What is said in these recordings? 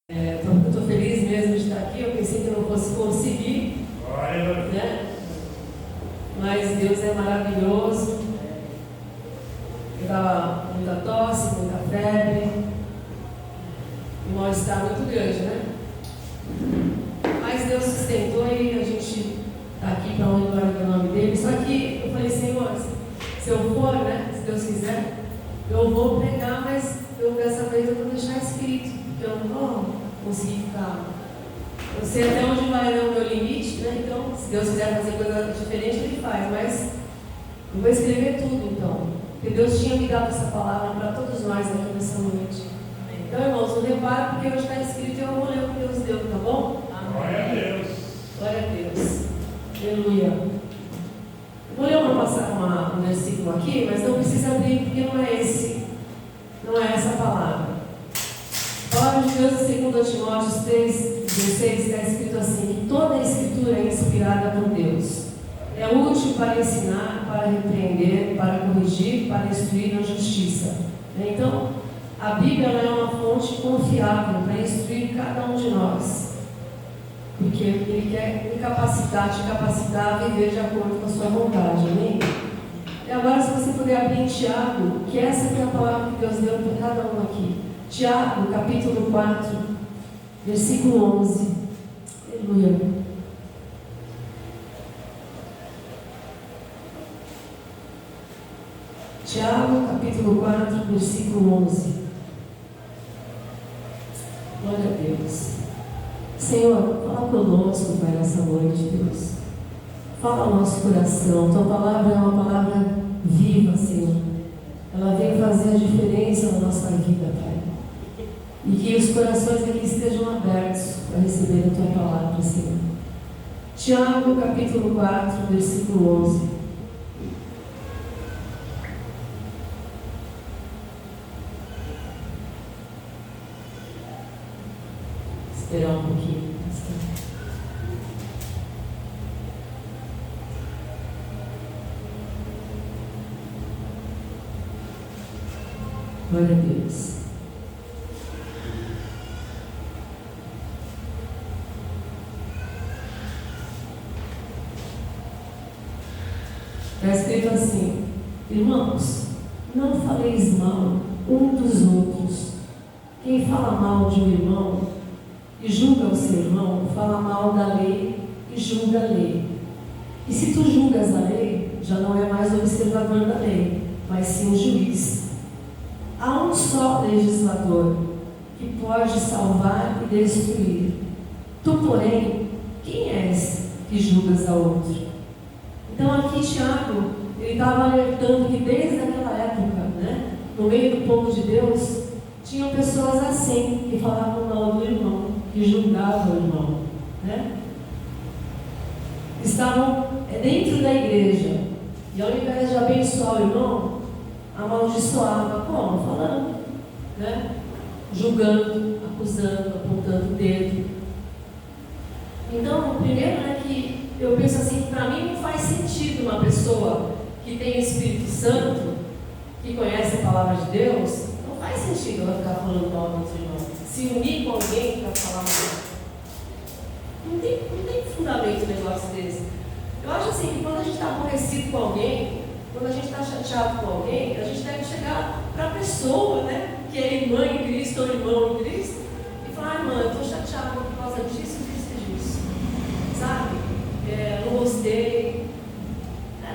Eu estou feliz mesmo de estar aqui. Eu pensei que eu não fosse conseguir, né? Mas Deus é maravilhoso. Eu estava com muita tosse, muita febre, um mal-estar muito grande, né? Mas Deus sustentou e a gente está aqui para honrar o nome dele. Só que eu falei, Senhor, se eu for, né? Se Deus quiser, eu vou pregar, mas dessa vez eu vou deixar escrito, porque eu não vou conseguir ficar. Eu sei até onde vai o meu limite, né? Então, se Deus quiser fazer coisa diferente, Ele faz, mas eu vou escrever tudo, então. Porque Deus tinha me dado essa palavra para todos nós aqui nessa noite. Então, irmãos, não repare porque hoje está escrito e eu vou ler o que Deus deu, tá bom? Glória a Deus. Glória a Deus. Aleluia. Eu vou ler um versículo aqui, mas não precisa abrir porque não é essa palavra. A palavra de Deus em 2 Timóteo 3,16 está escrito assim: que toda a escritura é inspirada por Deus. É útil para ensinar, para repreender, para corrigir, para instruir na justiça. Então, a Bíblia é uma fonte confiável para instruir cada um de nós. Porque Ele quer me capacitar, te capacitar a viver de acordo com a sua vontade. Amém? E agora, se você puder abrir em Tiago, que essa é a palavra que Deus deu para cada um aqui. Tiago, capítulo 4, versículo 11. Aleluia. Tiago, capítulo 4, versículo 11. Glória a Deus. Senhor, fala conosco, Pai, nessa noite, Deus. Fala ao nosso coração. Tua palavra é uma palavra viva, Senhor. Ela vem fazer a diferença na nossa vida, Pai. E que os corações aqui estejam abertos para receber a Tua palavra, Senhor. Tiago, capítulo 4, versículo 11. Esperar um pouquinho. Glória a Deus. Está escrito assim: irmãos, não faleis mal um dos outros. Quem fala mal de um irmão e julga o seu irmão, fala mal da lei e julga a lei. E se tu julgas a lei, já não é mais observador da lei, mas sim um juiz. Há um só legislador que pode salvar e destruir. Tu, porém, quem és que julgas a outro? Então aqui Tiago, ele estava alertando que desde aquela época, né, no meio do povo de Deus, tinham pessoas assim, que falavam mal do irmão, que julgavam o irmão, né? Estavam dentro da igreja, e ao invés de abençoar o irmão, amaldiçoava. Como? Falando, né? Julgando, acusando, apontando o dedo. Então, primeiro é que eu penso assim, para mim não faz sentido uma pessoa que tem o Espírito Santo, que conhece a palavra de Deus, não faz sentido ela ficar falando mal do outro irmão. Se unir com alguém para falar mal. Não tem fundamento um negócio desse. Eu acho assim que quando a gente está aborrecido com alguém, quando a gente está chateado com alguém, a gente deve chegar para a pessoa, né, que é irmã em Cristo ou irmão em Cristo, e falar: irmã, eu estou chateado por causa disso e disso. Sabe? Não gostei.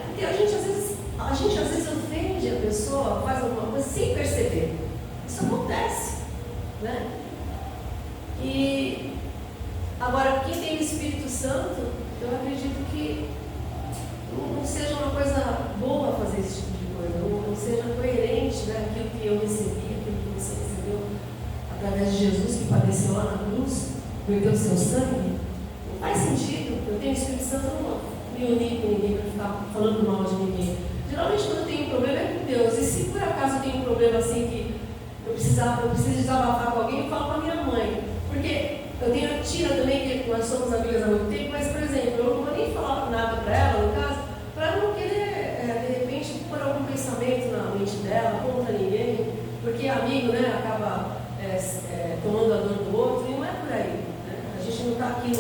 Porque a gente às vezes ofende a pessoa, faz alguma coisa sem perceber. Isso acontece, né? E agora, quem tem o Espírito Santo, eu acredito que não seja uma coisa boa fazer esse tipo de coisa, não seja coerente, né, aquilo que eu recebi, aquilo que você recebeu através de Jesus, que padeceu lá na cruz, perdeu o seu sangue. Não faz sentido. Eu tenho o Espírito Santo, eu não me unir com ninguém para ficar falando mal de ninguém. Geralmente, quando eu tenho um problema, é com Deus. E se por acaso eu tenho um problema assim que eu preciso desabafar com alguém, eu falo com a minha mãe. Porque eu tenho a Tina também, que nós somos amigas há muito tempo, mas, por exemplo, eu não vou nem falar nada para ela, no caso, para não querer, de repente, pôr algum pensamento na mente dela, contra ninguém, porque amigo, né, acaba tomando a dor do outro, e não é aqui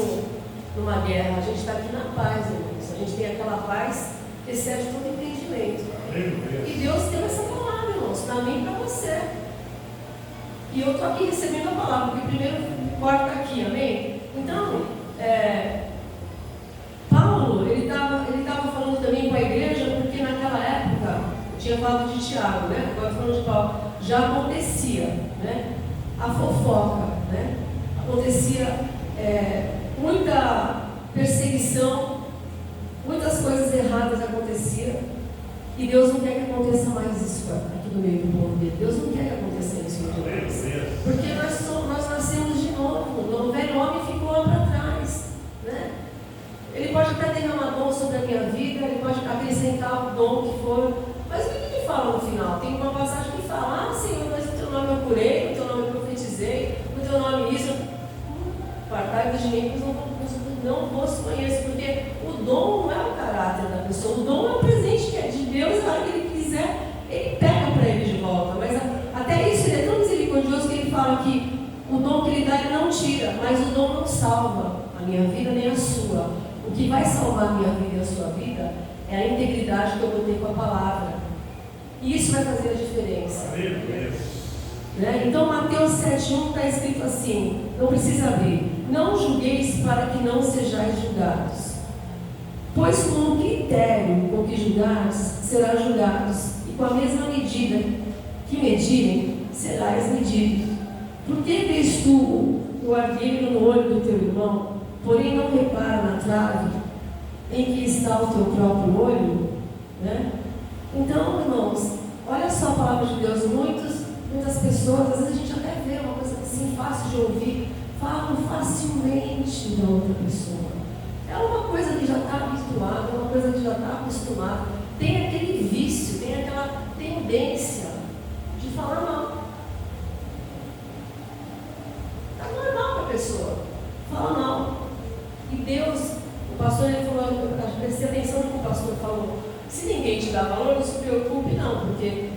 numa guerra, a gente está aqui na paz, irmãos. A gente tem aquela paz que excede todo entendimento. E Deus deu essa palavra, irmãos, para mim e para você. E eu estou aqui recebendo a palavra, porque primeiro corta aqui, amém? Então, Paulo, ele estava falando também com a igreja, porque naquela época, eu tinha falado de Tiago, né? Agora falando de Paulo, já acontecia, né? A fofoca, né? Acontecia muita perseguição, muitas coisas erradas aconteciam, e Deus não quer que aconteça mais isso aqui no meio do povo dele. Deus não quer que aconteça isso entre nós, porque nós nascemos de novo, o velho homem ficou lá para trás, né? Ele pode até derramar dom sobre a minha vida, ele pode acrescentar o dom que for, mas o que ele fala no final? Tem uma passagem que fala: Senhor, mas no teu nome eu curei, no teu nome eu profetizei, no teu nome isso, apartai-vos de mim, não vos conheço, porque o dom não é o caráter da pessoa, o dom é o presente que é de Deus, na hora que ele quiser, ele pega para ele de volta, mas até isso ele é tão misericordioso que ele fala que o dom que ele dá ele não tira, mas o dom não salva a minha vida nem a sua. O que vai salvar a minha vida e a sua vida é a integridade que eu vou ter com a palavra, e isso vai fazer a diferença. Né? Então Mateus 7,1 está escrito assim, não precisa abrir: não julgueis para que não sejais julgados, pois com o critério com que julgares, serás julgados, e com a mesma medida que medirem, serás medidos. Por que vês tu o argueiro no olho do teu irmão, porém não repara na trave em que está o teu próprio olho? Né? Então, irmãos, olha só a palavra de Deus. Muitas pessoas, às vezes a gente até vê uma coisa assim fácil de ouvir, falam facilmente da outra pessoa. É uma coisa que já está habituada, é uma coisa que já está acostumada. Tem aquele vício, tem aquela tendência de falar mal. Está normal para a pessoa falar mal. E Deus, o pastor, ele falou, eu prestei atenção no que o pastor falou: se ninguém te dá valor, não se preocupe não, porque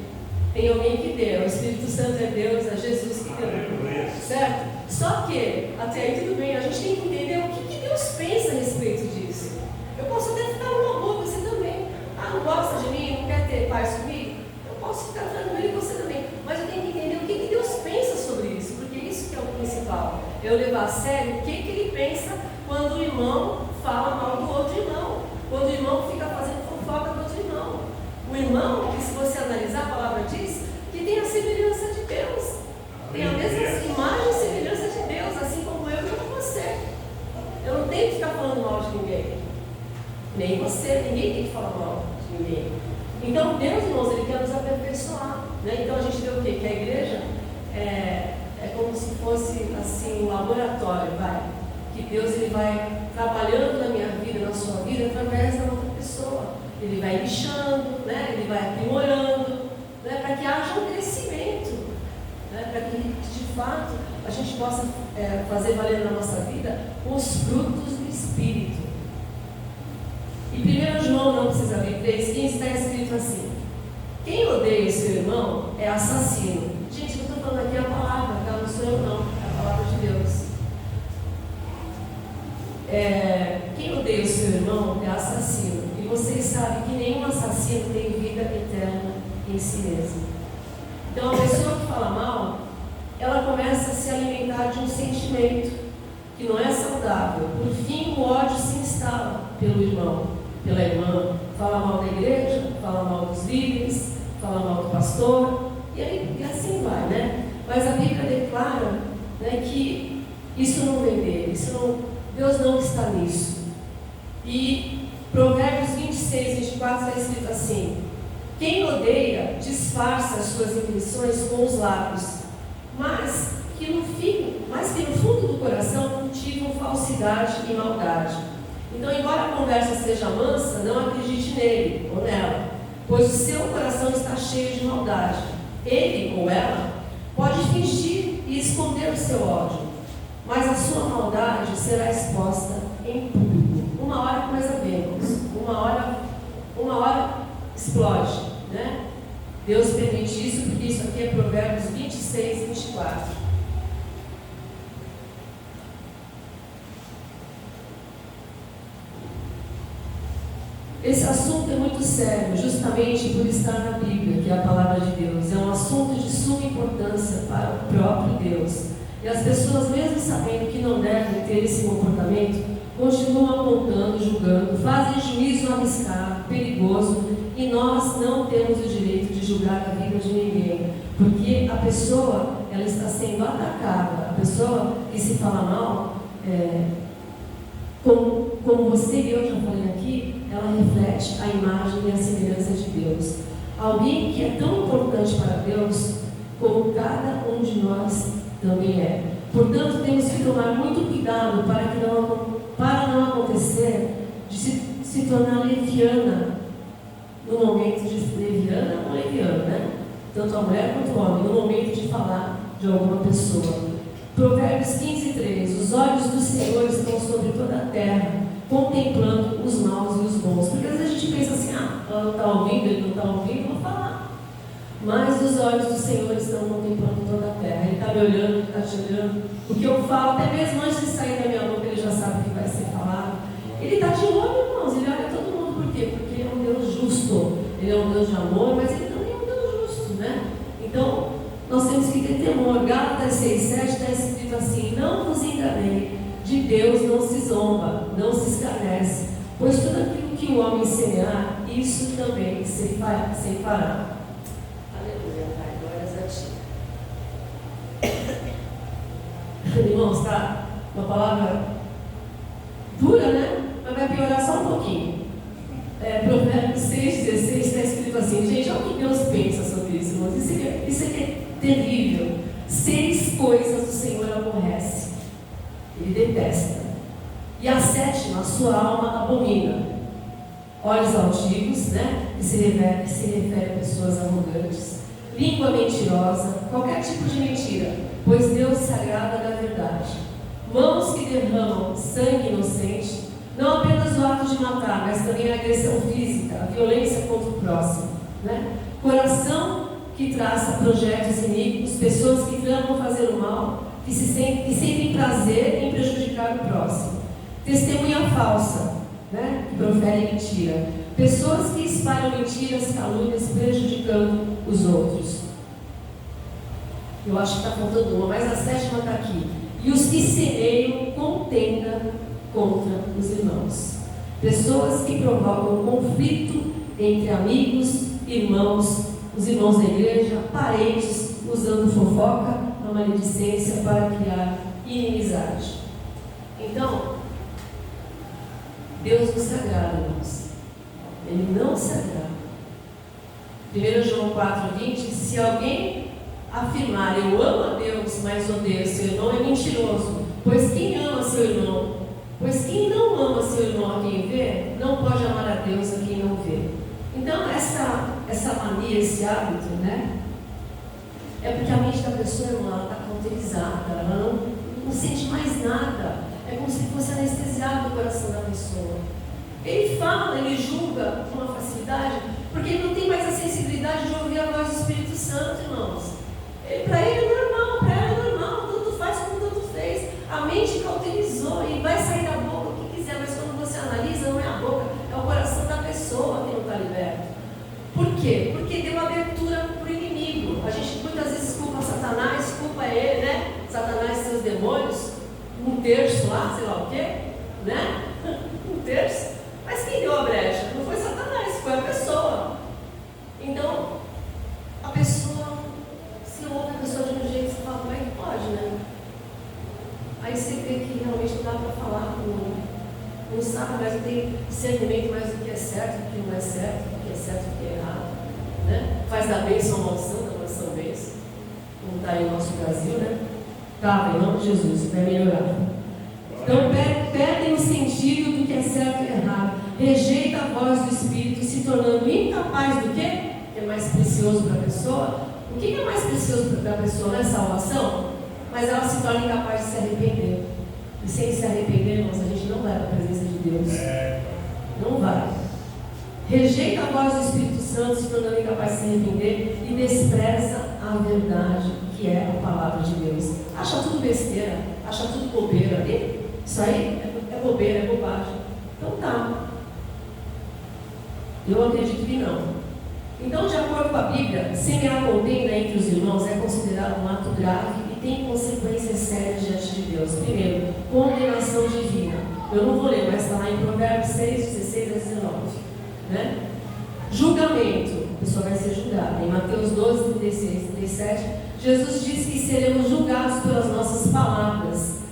tem alguém que deu. O Espírito Santo é Deus, é Jesus que deu. Certo? Só que, até aí tudo bem, a gente tem que entender o que Deus pensa a respeito disso. Eu posso até ficar numa boa, você também. Não gosta de mim, não quer ter paz comigo? Eu posso ficar tranquilo e você também. Mas eu tenho que entender o que Deus pensa sobre isso, porque isso que é o principal. Eu levar a sério o que ele pensa quando o irmão fala mal do outro irmão, quando o irmão fica fazendo fofoca do outro irmão. O irmão, que se você analisar, a palavra diz que tem a semelhança de Deus, tem a mesma imagem e semelhança de Deus, assim como eu e como você. Eu não tenho que ficar falando mal de ninguém, nem você, ninguém tem que falar mal de ninguém. Então Deus, irmãos, Ele quer nos aperfeiçoar, né? Então a gente vê o quê? Que a igreja é como se fosse assim um laboratório, que Deus ele vai trabalhando na minha vida, na sua vida, através da outra pessoa. Ele vai lixando, né? Ele vai aprimorando, né? Para que haja um crescimento, né? Para que de fato a gente possa fazer valer na nossa vida os frutos do Espírito. E 1 João, não precisa abrir 3,15, está escrito assim: quem odeia seu irmão é assassino. Gente, eu estou falando aqui a palavra, tá? Não sou eu não, é a palavra de Deus. Quem odeia o seu irmão é assassino. E vocês sabem que nenhum assassino tem vida eterna em si mesmo. Então a pessoa que fala mal, ela começa a se alimentar de um sentimento que não é saudável. Por fim, o ódio se instala pelo irmão, pela irmã. Fala mal da igreja, fala mal dos líderes, fala mal do pastor, e assim vai, né? Mas a Bíblia declara, né, que isso não vem dele, Deus não está nisso. E Provérbios 26, 24 está escrito assim: quem odeia disfarça as suas intenções com os lábios, mas que no fundo do coração cultivam falsidade e maldade. Então, embora a conversa seja mansa, não acredite nele ou nela, pois o seu coração está cheio de maldade. Ele ou ela pode fingir e esconder o seu ódio, mas a sua maldade será exposta em público. Uma hora coisa vemos, uma hora explode, né? Deus permite isso, porque isso aqui é Provérbios 26, 24. Esse assunto é muito sério, justamente por estar na Bíblia, que é a palavra de Deus. É um assunto de suma importância para o próprio Deus. E as pessoas, mesmo sabendo que não devem ter esse comportamento, continuam apontando, julgando, fazem juízo arriscado, perigoso, e nós não temos o direito de julgar a vida de ninguém, porque a pessoa, ela está sendo atacada. A pessoa que se fala mal, como você e eu já falei aqui, ela reflete a imagem e a semelhança de Deus. Alguém que é tão importante para Deus, como cada um de nós também é. Portanto, temos que tomar muito cuidado para não acontecer de se tornar leviana no momento de leviana ou leviano, né? Tanto a mulher quanto o homem, no momento de falar de alguma pessoa. Provérbios 15:3. Os olhos do Senhor estão sobre toda a terra, contemplando os maus e os bons. Porque às vezes a gente pensa assim, ela não está ouvindo, ele não está ouvindo, vou falar. Mas os olhos do Senhor estão contemplando toda a terra. Ele está me olhando, ele está te olhando. O que eu falo, até mesmo antes de sair da minha boca, ele já sabe o que vai ser falado. Ele está de olho, irmãos. Ele olha todo mundo. Por quê? Porque ele é um Deus justo. Ele é um Deus de amor, mas ele também é um Deus justo, né? Então, nós temos que ter temor. Gálatas 6:7 está escrito assim: não vos enganei, de Deus não se zomba, não se escarnece, pois tudo aquilo que o homem semear, isso também se fará. Aleluia, Pai, glórias a Ti. Irmãos, está uma palavra dura, né? Mas vai piorar só um pouquinho. Provérbios 6:16 está escrito assim, gente, olha o que Deus pensa sobre isso, irmãos. Isso aqui é terrível. 6 coisas o Senhor aborrece, Ele detesta, e a 7ª, a sua alma abomina: olhos altivos, né? Que se refere a pessoas arrogantes, língua mentirosa, qualquer tipo de mentira, pois Deus se agrada da verdade, mãos que derramam sangue inocente, não apenas o ato de matar, mas também a agressão física, a violência contra o próximo, né? Coração que traça projetos iníquos, pessoas que tramam fazer o mal, que sentem prazer em prejudicar o próximo. Testemunha falsa, né? Que profere mentira. Pessoas que espalham mentiras, calúnias, prejudicando os outros. Eu acho que está faltando uma, mas a 7ª está aqui. E os que semeiam contenda contra os irmãos. Pessoas que provocam conflito entre amigos, irmãos, os irmãos da igreja, parentes, usando fofoca, a maledicência para criar inimizade. Então, Deus não se agrada, irmãos. Ele não se agrada. 1 João 4:20, se alguém afirmar eu amo a Deus, mas odeio seu irmão, é mentiroso. Pois quem ama seu irmão, pois quem não ama seu irmão a quem vê, não pode amar a Deus a quem não vê. Então, essa mania, esse hábito, né? É porque a mente da pessoa, irmã, ela está cauterizada, ela não sente mais nada. É como se fosse anestesiado o coração da pessoa. Ele fala, ele julga com uma facilidade, porque ele não tem mais a sensibilidade de ouvir a voz do Espírito Santo, irmãos. Para ele é normal, para ela é normal, tanto faz como tanto fez. A mente cauterizou e vai sair da boca o que quiser, mas quando você analisa, não é a boca, é o coração da pessoa que não está liberto. Por quê? Porque deu abertura para o inimigo. A gente muitas vezes culpa Satanás, culpa ele, né? Satanás e seus demônios, 1/3 lá, sei lá o quê, né? 1/3. Mas quem deu a brecha? Não foi Satanás, foi a pessoa. Então, a pessoa, se ouve a pessoa de um jeito, você fala, como é que pode, né? Aí você vê que realmente não dá para falar, não sabe, mas não tem discernimento mais do que é certo, do que não é certo, do que é certo, do que é errado, né? Faz da bênção a maldição, da maldição a bênção, como está aí no nosso Brasil, né? Tá, em nome de Jesus, vai melhorar. Então, perdem o sentido do que é certo e errado, rejeita a voz do Espírito, se tornando incapaz do quê? Que é mais precioso para a pessoa. O que é mais precioso para a pessoa? Não é salvação? Mas ela se torna incapaz de se arrepender. E sem se arrepender, irmãos, a gente não vai para a presença de Deus. Não vai. Rejeita a voz do Espírito Santo, se tornando incapaz de se arrepender e despreza a verdade, que é a palavra de Deus. Acha tudo besteira, acha tudo bobeira ali. Isso aí é bobeira, é bobagem. Então tá. Eu acredito que não. Então, de acordo com a Bíblia, semear contenda entre os irmãos é considerado um ato grave e tem consequências sérias diante de Deus. Primeiro, condenação divina. Eu não vou ler, mas está lá em Provérbios 6, 16 a 19. Né? Julgamento. A pessoa vai ser julgada. Em Mateus 12, 36 e 37, Jesus diz que seremos julgados pelas nossas palavras.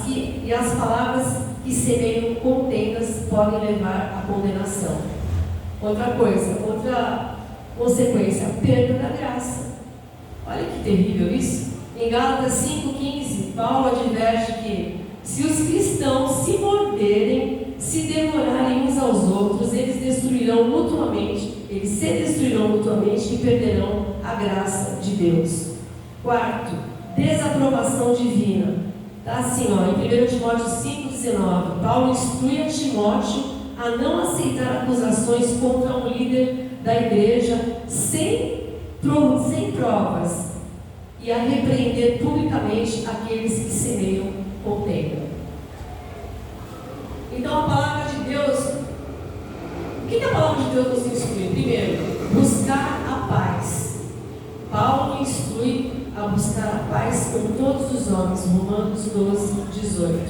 E as palavras que semeiam contendas podem levar à condenação. Outra coisa, outra consequência, perda da graça. Olha que terrível isso. Em Gálatas 5,15, Paulo adverte que se os cristãos se morderem, se devorarem uns aos outros, eles se destruirão mutuamente e perderão a graça de Deus. Quarto, desaprovação divina. Está assim, em 1 Timóteo 5,19, Paulo instrui a Timóteo a não aceitar acusações contra um líder da igreja sem provas e a repreender publicamente aqueles que semeiam contenda. Então a palavra de Deus, o que a palavra de Deus nos instrui? Primeiro, buscar a paz. Paulo instrui a buscar a paz com todos os homens, Romanos 12, 18.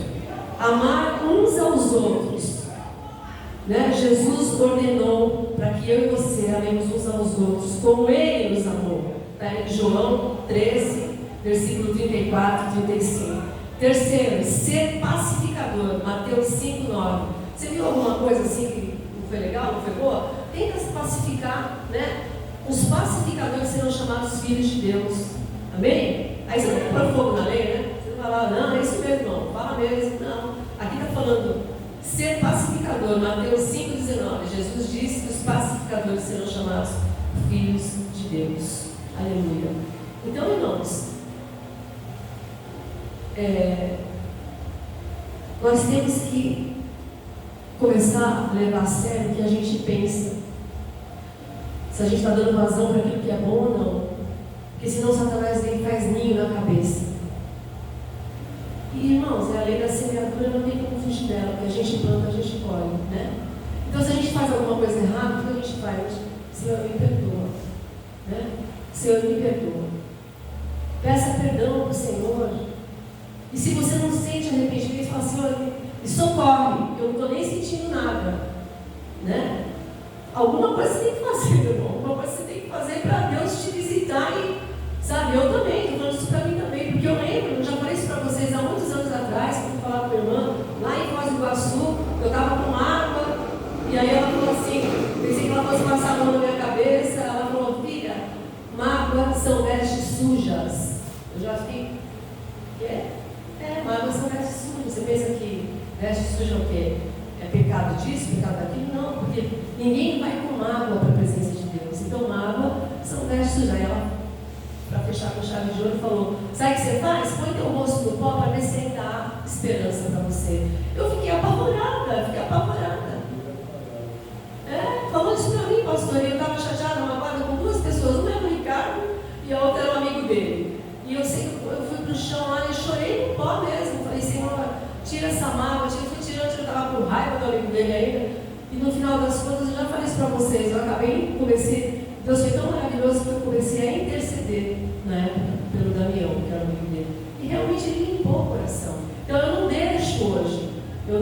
Amar uns aos outros. Jesus ordenou para que eu e você amemos uns aos outros, como Ele nos amou. Está em João 13, versículo 34 e 35. Terceiro, ser pacificador. Mateus 5, 9. Você viu alguma coisa assim que não foi legal, não foi boa? Tenta se pacificar, né? Os pacificadores serão chamados filhos de Deus. Amém? Aí você não põe fogo na lei, né? Você não fala, não, é isso mesmo, não. Fala mesmo, não. Aqui está falando ser pacificador. Mateus 5, 19. Jesus disse que os pacificadores serão chamados filhos de Deus. Aleluia. Então, irmãos, nós temos que começar a levar a sério o que a gente pensa. Se a gente está dando vazão para aquilo que é bom ou não. Porque senão Satanás ele faz ninho na cabeça. E, irmãos, a lei da semeadura não tem como fugir dela, porque a gente planta, a gente colhe, né? Então, se a gente faz alguma coisa errada, o que a gente faz? Senhor, me perdoa, né? Senhor, me perdoa. Peça perdão para o Senhor. E se você não sente arrependimento, fala, Senhor, me socorre, eu não estou nem sentindo nada, né? Alguma coisa você tem que fazer, meu irmão. Alguma coisa você tem que fazer para Deus te visitar e, sabe, eu também, estou falando isso para mim também, porque eu lembro, eu já falei isso para vocês há muitos anos atrás, quando eu falava com a irmã, lá em Foz do Iguaçu, eu estava com água, e aí ela falou assim, pensei que ela fosse passar a mão na minha cabeça, ela falou, filha, mágoas são vestes sujas. Eu já fiquei, mágoas são vestes sujas. Você pensa que veste suja é o quê? É pecado disso, pecado daquilo? Não, porque ninguém vai com mágoa para a presença de Deus. Então, mágoa são vestes sujas. Aí ela, para fechar com chave de ouro, falou, sabe o que você faz? Põe teu rosto no pó para ver se ainda há esperança para você. Eu fiquei apavorada. Falou isso para mim, pastor. Eu estava chateada, magoada com duas pessoas. Uma era o Ricardo e a outra era um amigo dele. E eu sei que eu fui para o chão lá e chorei no pó mesmo. Falei, Senhor, tira essa mágoa. Eu fui tirando, eu estava com raiva do amigo dele ainda. E no final das contas, eu já falei isso para vocês. Eu comecei, Deus foi tão maravilhoso que eu comecei a interceder na época pelo Damião, que era o amigo dele. E realmente ele limpou o coração. Então eu não deixo hoje. Eu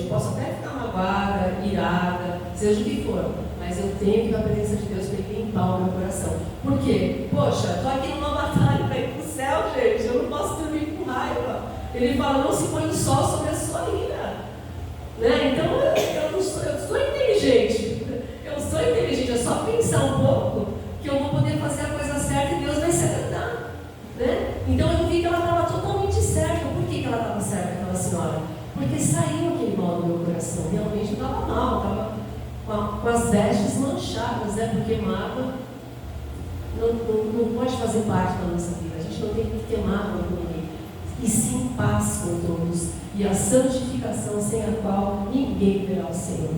posso até ficar magoada, irada, seja o que for. Mas eu tenho que ir para a presença de Deus para ele limpar o meu coração. Por quê? Poxa, estou aqui numa batalha para ir para o céu, gente. Eu não posso dormir com raiva. Ele fala, não se põe o sol sobre a sua ira. Né? Então eu sou inteligente. É só pensar um pouco que eu vou poder fazer a coisa certa e Deus vai se agradar. Né? Então eu vi que ela estava totalmente certa. Por que ela estava certa, aquela senhora? Porque saiu aquele mal do meu coração. Realmente eu estava mal, estava com as vestes manchadas, né? Porque mágoa não pode fazer parte da nossa vida. A gente não tem que ter mágoa com ninguém. E sim paz com todos. E a santificação sem a qual ninguém verá o Senhor.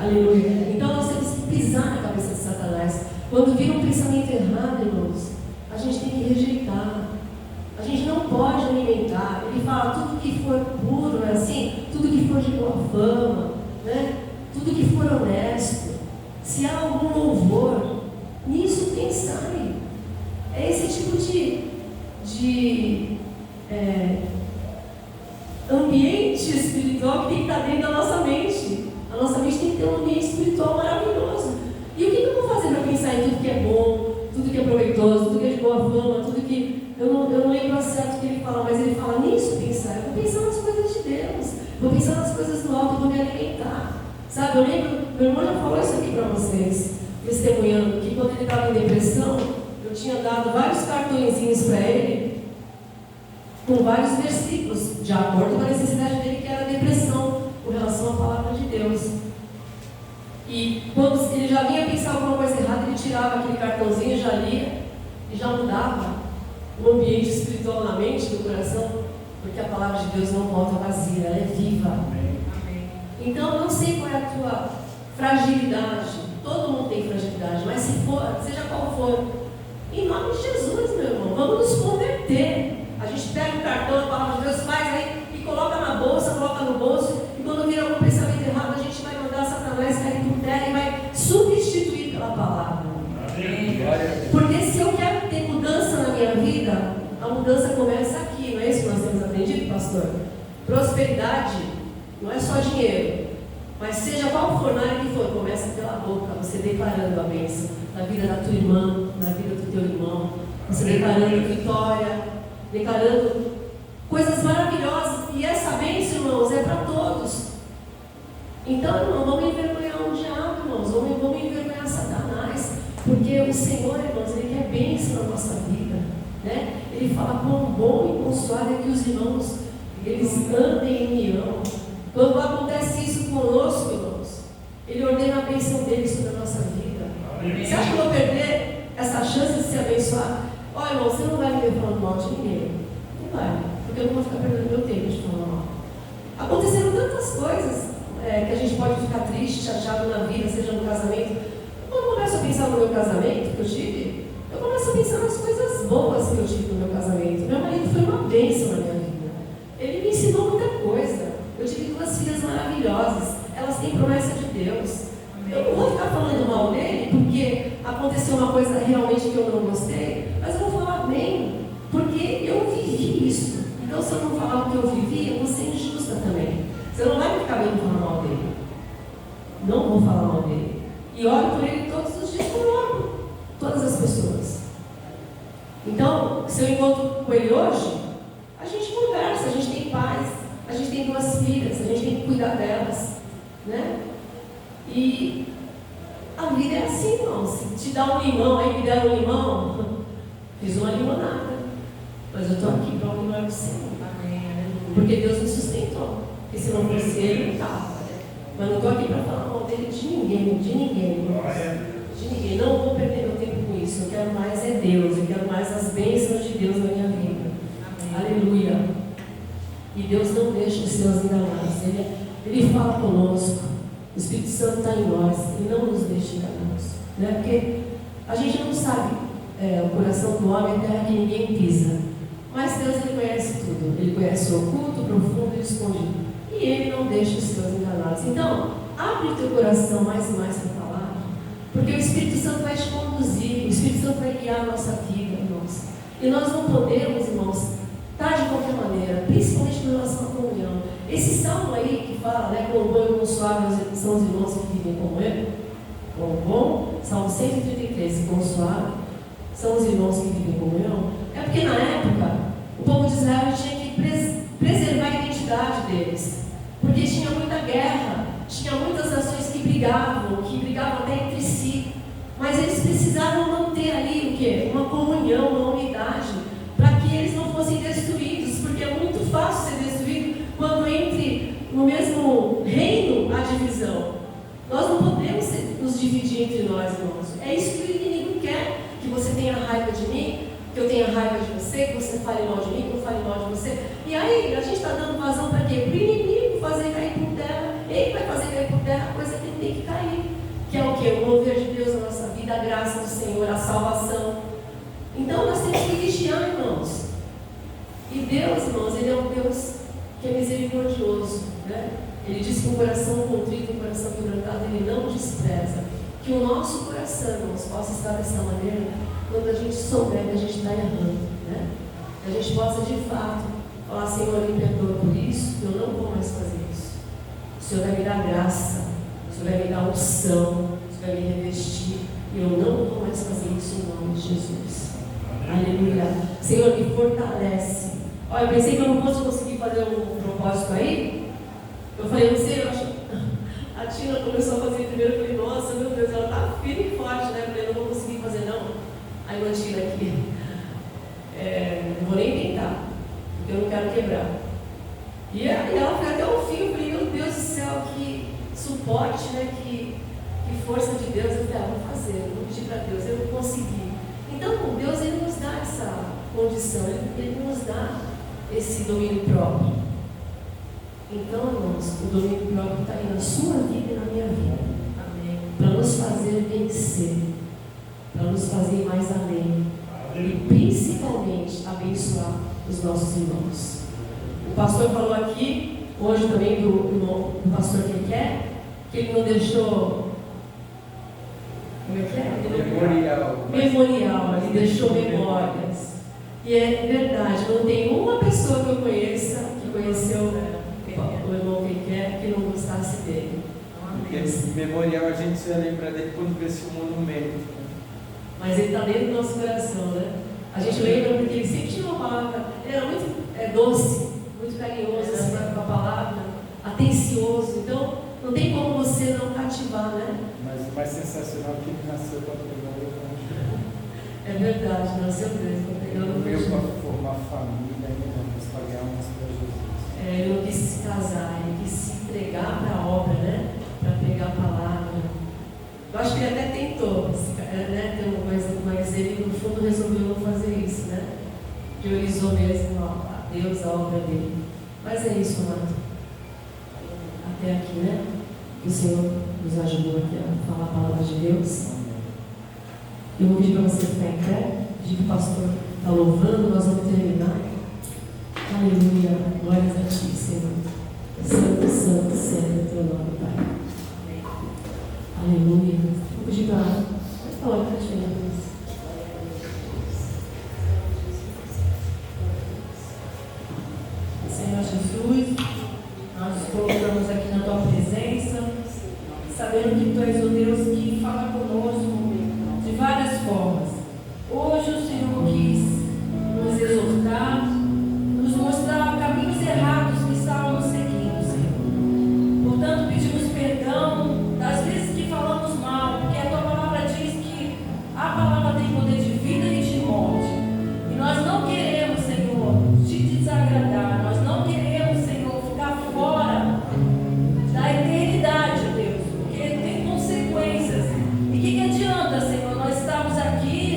Aleluia. Então nós temos que pisar na cabeça de Satanás. Quando vir um pensamento errado, irmãos, a gente tem que rejeitar. A gente não pode alimentar. Ele fala, tudo que for puro, não é assim? Tudo que for de boa fama, né? Tudo que for honesto, se há algum louvor, nisso pensai. É esse tipo de ambiente espiritual que tem que estar dentro da nossa mente. A nossa mente tem que ter um ambiente espiritual maravilhoso. E o que eu vou fazer para pensar em tudo que é bom, tudo que é proveitoso, tudo que é de boa fama, tudo que... Eu não lembro a certo o que ele fala, mas ele fala nisso pensar. Eu vou pensar nas coisas de Deus, vou pensar nas coisas do alto, vou me alimentar. Sabe, eu lembro, meu irmão já falou isso aqui para vocês, testemunhando, que quando ele estava em depressão, eu tinha dado vários cartõezinhos para ele, com vários versículos, de acordo com a necessidade dele, que era a depressão, com relação à palavra de Deus. E quando ele já vinha pensar alguma coisa errada, ele tirava aquele cartãozinho, já lia, e já mudava o ambiente espiritual na mente, no coração, porque a palavra de Deus não volta vazia, ela é viva. Amém. Então, não sei qual é a tua fragilidade, todo mundo tem fragilidade, mas se for, seja qual for, em nome de Jesus, meu irmão, vamos nos converter. A gente pega o cartão, a palavra de Deus, faz aí e coloca na bolsa, coloca no bolso, e quando vir algum pensamento errado, a gente vai mandar Satanás cair por terra e vai substituir pela palavra. Porque se eu quero ter mudança na minha vida, a mudança começa aqui, não é isso que nós temos aprendido, pastor? Prosperidade não é só dinheiro, mas seja qual for, na área que for, começa pela boca, você declarando a bênção na vida da tua irmã, na vida do teu irmão, você declarando vitória, declarando coisas maravilhosas, e essa bênção, irmãos, é para todos. Então, irmão, vamos envergonhar o diabo, irmãos, vamos envergonhar Satanás, porque o Senhor, irmãos, Ele quer bênção na nossa vida, né? Ele fala quão bom e quão suave é que os irmãos, eles andem em união. Quando acontece isso conosco, irmãos, Ele ordena a bênção dele sobre a nossa vida. Amém. Você acha que eu vou perder essa chance de se abençoar? Olha, irmão, você não vai me ver falando mal de ninguém. Não vai, porque eu não vou ficar perdendo meu tempo de falar mal. Aconteceram tantas coisas que a gente pode ficar triste, chateado na vida, seja no casamento. Quando eu começo a pensar no meu casamento que eu tive, eu começo a pensar nas coisas boas que eu tive no meu casamento. Meu marido foi uma bênção na minha vida. Ele me ensinou muita coisa. Eu tive 2 filhas maravilhosas. Elas têm promessa de Deus. Eu não vou ficar falando mal dele porque aconteceu uma coisa realmente que eu não gostei, mas eu vou falar bem, porque eu vivi isso. Então, se eu não falar o que eu vivi, eu vou ser injusta também. Você não vai ficar bem falando mal dele. Não vou falar mal dele. E oro por ele todos os dias, como eu oro por todas as pessoas. Então, se eu encontro com ele hoje, a gente conversa, a gente tem paz, a gente tem 2 filhas, a gente tem que cuidar delas, né? E a vida é assim, irmão. Se te dá um limão, aí me deram um limão, fiz uma limonada. Mas eu estou aqui para o limão do Senhor. Porque Deus me sustentou. Porque se não fosse Ele, não estava. Mas não estou aqui para falar mal dele de ninguém, irmãos. De ninguém. Não vou perder meu tempo com isso. Eu quero mais é Deus. Eu quero mais as bênçãos de Deus na minha vida. Amém. Aleluia. E Deus não deixa os seus enganados. Ele fala conosco. O Espírito Santo está em nós e não nos deixa enganados, né? Porque a gente não sabe, o coração do homem é terra que ninguém pisa, mas Deus, Ele conhece tudo. Ele conhece o oculto, o profundo e o escondido, e Ele não deixa os seus enganados. Então, abre o teu coração mais e mais para a palavra, porque o Espírito Santo vai te conduzir, o Espírito Santo vai guiar a nossa vida, irmãos. E nós não podemos, irmãos, estar de qualquer maneira, principalmente com relação à comunhão. Esse salmo aí que fala, né, com o bom e com o suave são os irmãos que vivem como eu, com o bom, Salmo 133, com o suave são os irmãos que vivem como eu. É porque na época o povo de Israel tinha que preservar a identidade deles, porque tinha muita guerra, tinha muitas nações que brigavam até entre si, mas eles precisavam manter ali o quê? Uma comunhão, uma unidade, para que eles não fossem destruídos, porque é muito fácil ser destruído quando entre no mesmo reino a divisão. Nós não podemos nos dividir entre nós, irmãos. É isso que o inimigo quer, que você tenha raiva de mim, que eu tenha raiva de você, que você fale mal de mim, que eu fale mal de você. E aí, a gente está dando vazão para quê? Para o inimigo fazer cair por terra. Ele vai fazer cair por terra a coisa que ele tem que cair, que é o quê? O mover de Deus na nossa vida, a graça do Senhor, a salvação. Então, nós temos que vigiar, irmãos. E Deus, irmãos, Ele é um Deus que é misericordioso, né? Ele diz que o coração contrito, o coração quebrantado, Ele não despreza. Que o nosso coração, irmãos, possa estar dessa maneira quando a gente souber que a gente está errando, né? Que a gente possa de fato falar: Senhor, me perdoa por isso, eu não vou mais fazer isso. O Senhor vai me dar graça, o Senhor vai me dar unção, o Senhor vai me revestir, e eu não vou mais fazer isso em nome de Jesus. Aleluia. Senhor, me fortalece. Olha, eu pensei que eu não fosse conseguir fazer um propósito aí. Eu falei: não sei, eu acho. A Tina começou a fazer primeiro, eu falei: nossa, meu Deus, ela está firme e forte, né? Eu falei: não vou conseguir fazer, não. Aí eu tiro aqui. Não vou nem tentar, porque eu não quero quebrar. E ela foi até o fim. Eu falei: meu Deus do céu, que suporte, né? Que força de Deus. Eu falei: vou fazer, vou pedir para Deus, eu vou conseguir. Então, Deus, Ele nos dá essa condição, Ele nos dá esse domínio próprio. Então, irmãos, o domínio próprio está aí na sua vida e na minha vida. Amém. Para nos fazer vencer, para nos fazer ir mais além. E principalmente abençoar os nossos irmãos. O pastor falou aqui, hoje também, do pastor que ele não deixou. Como é que é? Memorial, ele deixou memórias. E é verdade, não tem uma pessoa que eu conheça, que conheceu o irmão que não gostasse dele. Porque memorial a gente se lembra dele quando vê esse monumento. Mas ele está dentro do nosso coração, né? A gente lembra porque ele sempre tinha uma palavra, ele era muito doce, muito carinhoso assim, com a palavra, atencioso. Então, não tem como você não cativar, né? Mas o mais sensacional é que ele nasceu para pegar o Evangelho. É verdade, nasceu mesmo para pegar o Ele veio para Evangelho. formar família, para ganhar umas para Jesus. Ele não quis se casar, ele quis se entregar para a obra, né? Para pregar a palavra. Eu acho que ele até tentou, né? Mas ele no fundo resolveu não fazer isso, né? Priorizou mesmo a Deus, a obra dele. Mas é isso, amado. Até aqui, né? Que o Senhor nos ajudou aqui a falar a palavra de Deus. Eu vou pedir para você ficar em pé, pedir que o pastor está louvando, nós vamos terminar. Aleluia, glórias a Ti, Senhor. Santo, santo, santo é Teu nome, Pai. Aleluia. Vou pedir para falar para a gente. Senhor Jesus, nós nos colocamos aqui na Tua presença, sabendo que Tu és o Deus que fala conosco de várias formas. Hoje o Senhor quis nos exortar, nos mostrar caminhos errados que estávamos seguindo, Senhor. Portanto, pedimos perdão das vezes que falamos mal, porque a Tua palavra diz que a palavra tem poder de vida e de morte. E nós não queremos, Senhor, te desagradar, nós não queremos, Senhor, ficar fora da eternidade, Deus, porque tem consequências. E o que adianta, Senhor, nós estamos aqui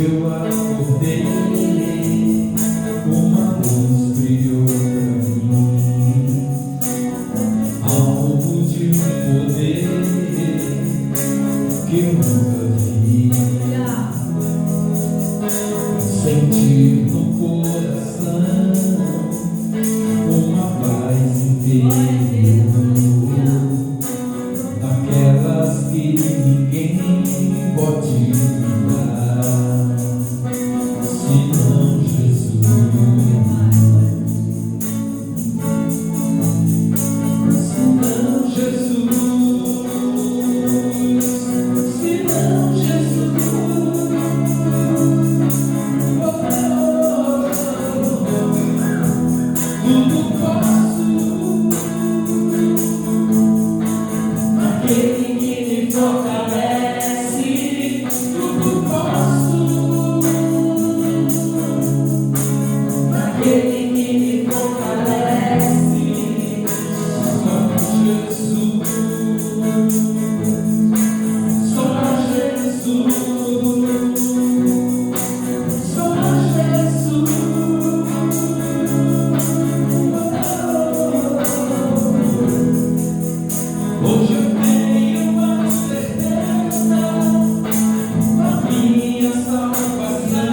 eu acordei, uma luz brilhou pra mim, algo de um poder que eu nunca vi. Sentir no coração uma paz interior, daquelas que ninguém pode dar, senão Jesus. Senão Jesus. Senão Jesus. Tudo posso naquele que me fortalece. Tudo posso naquele que me fortalece. Só Jesus, só Jesus, só Jesus. Hoje eu tenho uma certeza da minha salvação.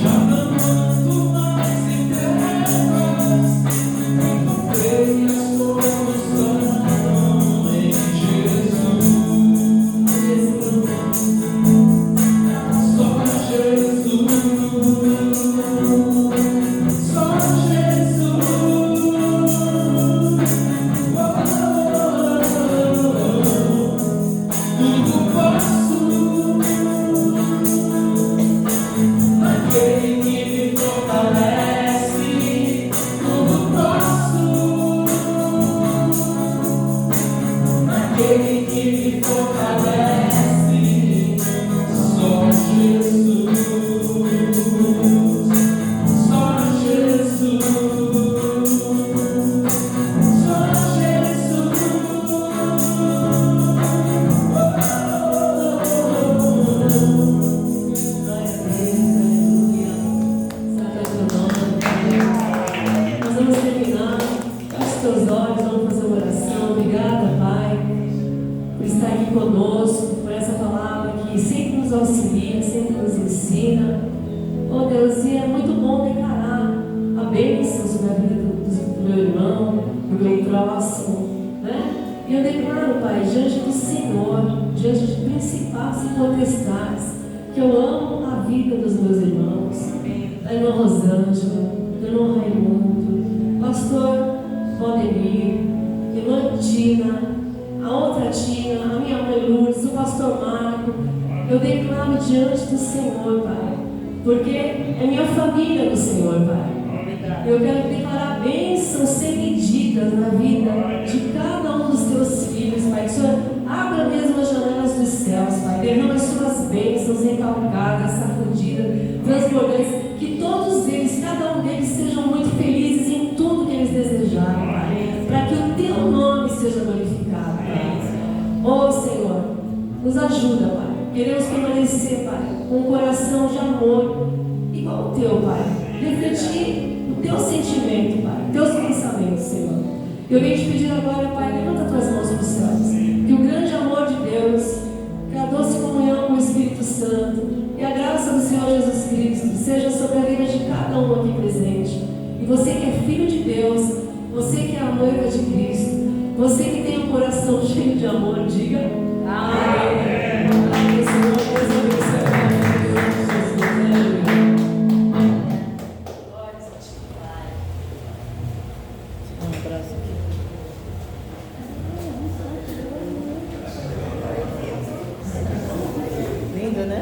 Já não ando mais em trevas, encontrei a solução em Jesus. Só Jesus, só Jesus. Tudo posso naquele que me fortalece. Tudo posso naquele que me fortalece. Só Jesus, só Jesus, só Jesus. Nós vamos terminar. Feche seus olhos, vamos fazer uma oração. Obrigada, Pai, por estar aqui conosco, por essa palavra que sempre nos auxilia, sempre nos ensina. Oh Deus, e é muito bom declarar a bênção sobre a vida do meu irmão, do meu próximo, né? E eu declaro, Pai, diante do Senhor, diante de principais e potestades, que eu amo a vida dos meus irmãos, da irmã Rosângela, do irmão Raimundo, pastor Valdemir, irmã Tina, a outra Tina, a minha mãe Lourdes, o pastor Marco. Eu declaro diante do Senhor, Pai, porque é minha família do Senhor, Pai. Eu quero declarar bênçãos sem medidas na vida de cada um dos teus filhos, Pai. Que o Senhor abra mesmo as janelas dos céus, Pai. Derrama as suas bênçãos recalcadas, sacudidas, transbordantes. Que todos eles, cada um deles, sejam muito felizes em tudo que eles desejarem, Pai. Para que o teu nome seja glorificado, Pai. Oh, Senhor, nos ajuda, Pai. Queremos permanecer, Pai, com um coração de amor igual o teu, Pai. Refletir o teu sentimento, Pai, teus pensamentos, Senhor. Eu venho te pedir agora, Pai, levanta tuas mãos para os céus. Que o grande amor de Deus, que a doce comunhão com o Espírito Santo e a graça do Senhor Jesus Cristo seja sobre a vida de cada um aqui presente. E você que é filho de Deus, você que é a noiva de Cristo, você que tem um coração cheio de amor, diga amém. Amém. Senhor, Deus abençoe. Lindo, né?